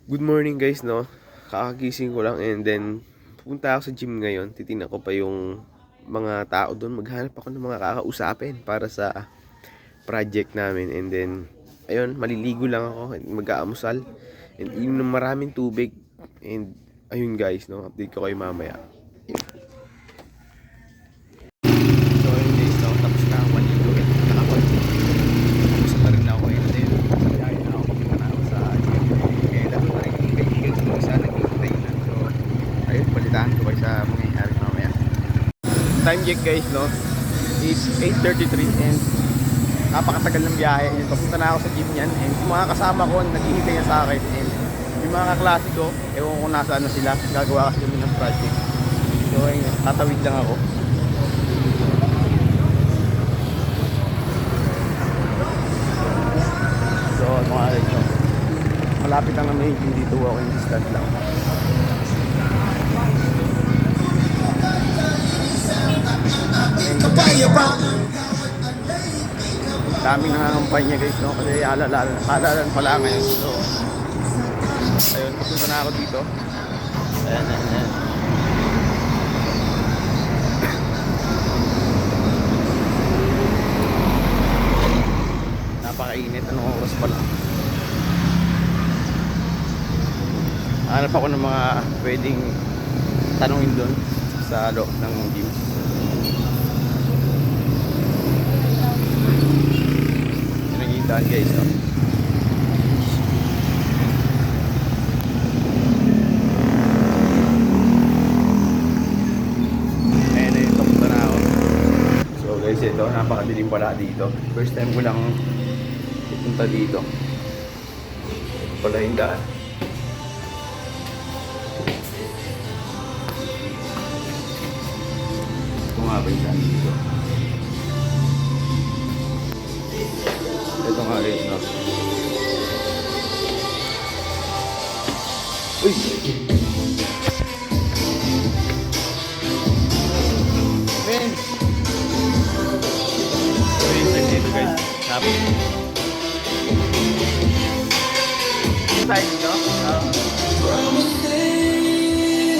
Good morning guys, no? Kakagising ko lang and then pupunta ako sa gym ngayon. Titingnan ko pa yung mga tao doon. Maghanap ako ng mga kakausapin para sa project namin. And then, ayun, maliligo lang ako. Mag-aamusal. And inom ng maraming tubig. And ayun guys, no? Update ko kayo mamaya. So ayun guys, no? Tapos na ako maligo. And tapos pa rin ako. And then, sabihin na ako. Pupunta na ako sa gym. And ako na rin yung kaibigan ko isa nag-iintay na. So, ayun, balitaan ko kayo sa mangyayari mamaya. Time check guys, no? It's 8:33 and napakatagal ng biyahe. And papunta na ako sa gym yan. And yung mga kasama ko, naghihintay na sa akin. And yung mga kaklase ko, ewan ko nasaan na sila. Gagawa kasi kami ng project. So, ayun, tatawid lang ako. So, mga guys, no? Malapit lang naman yung gym dito. Walking distance lang. Daming nangangampanya guys, no? Kasi halalan pala ngayon. So, ayun, papunta na ako dito. Ayan. Napakainit. Anong oras pala? Hanap ako ng mga pwedeng tanungin doon sa loob ng gym. Daan guys, no? Ayun, papunta na ako. So guys, ito, napakadilim pala dito. First time ko lang pupunta dito. Ito pala yung daan. Ito nga ba yung daan dito? Ito nga guys, no? Uy! Men! So yun dito guys. Sabi. Tayo dito?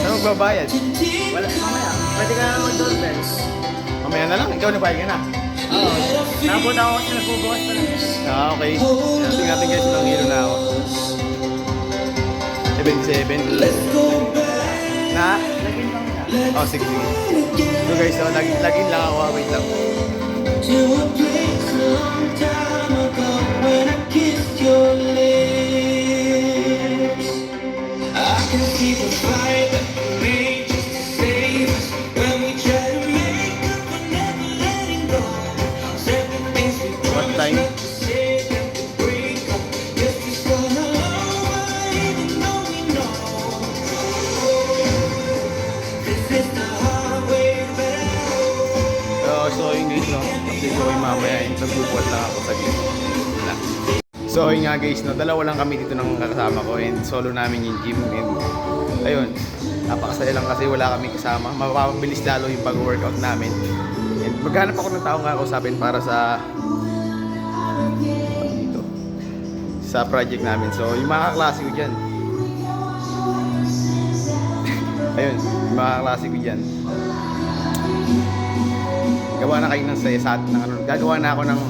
Ano magbabayad? Wala, mamaya. Pwede ka na mag-doorbell. Mamaya na lang, ikaw nagbayad ka na. Oo. Nabot ako kasi nagbubukas pa lang. Okay. Tingnan natin guys, ilang kilo na ako. 77. Na? Lagyan lang na. Oh, sige. So guys, so, lagin lang ako. Wait lang. To a place a long time ago when I kissed your lips. I can see the fire that we made just to save us when we try to make up for never letting go. Seven things we What promised time? not to say that we break up. Yes, we start all over even though we know this is the hard way back. So yun guys, no? Update ko kayo mamaya. Nagbubuhat lang ako sa gym. So yun nga guys, no? Dalawa lang kami dito ng kasama ko and solo namin yung gym. And ayun, napakasaya lang kasi wala kami kasama. Mapapabilis lalo yung pag-workout namin. And maghanap ako ng taong kakausapin para sa dito, sa project namin. So yung mga klase ko dyan. Ayun, yung mga klase ko dyan. Gawa na kayo ng saya sa atin ng ano. Gagawa na ako ng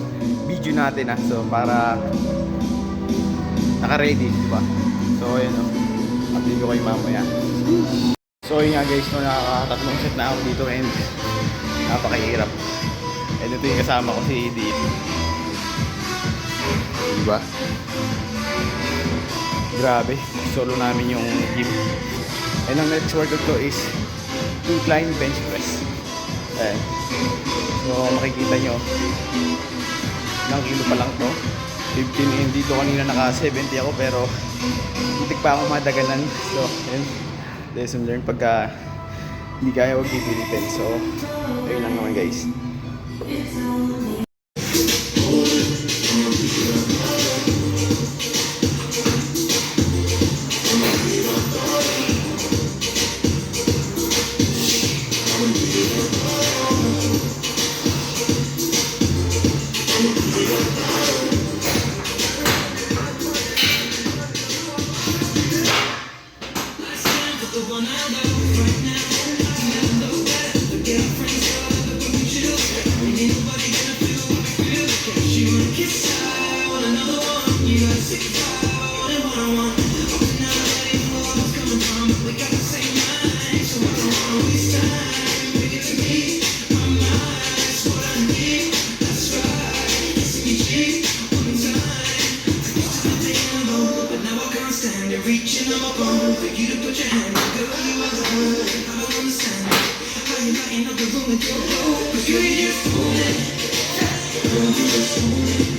video natin so para naka-ready, di ba? So ayun, update ko kayo mamaya. So yun nga guys, nakakatatlong set na ako dito and napakahirap. And ito yung kasama ko si Dave. Di ba? Grabe, solo namin yung gym. And ang next workout ko is incline bench press. Ayan. So makikita nyo, ilang kilo pa lang to. 15 and dito kanina naka 70 ako pero hitik pa ako madagalan. So yun, lesson learned pagka hindi kaya huwag pipilitin. So ayun lang naman guys. You got 65, I wanted what I want. But now that ain't where I was coming from. We got the same mind, so I don't wanna waste time. Bring it to me, my mind's what I need. That's right, kissing you cheek, one time. Nothing alone, but now I can't stand it. Reaching on my phone for you to put your hand on. Girl, you are the one. I don't understand it. How you lighting up the room with your glow? 'Cause girl, you just own it. Girl, you just own it.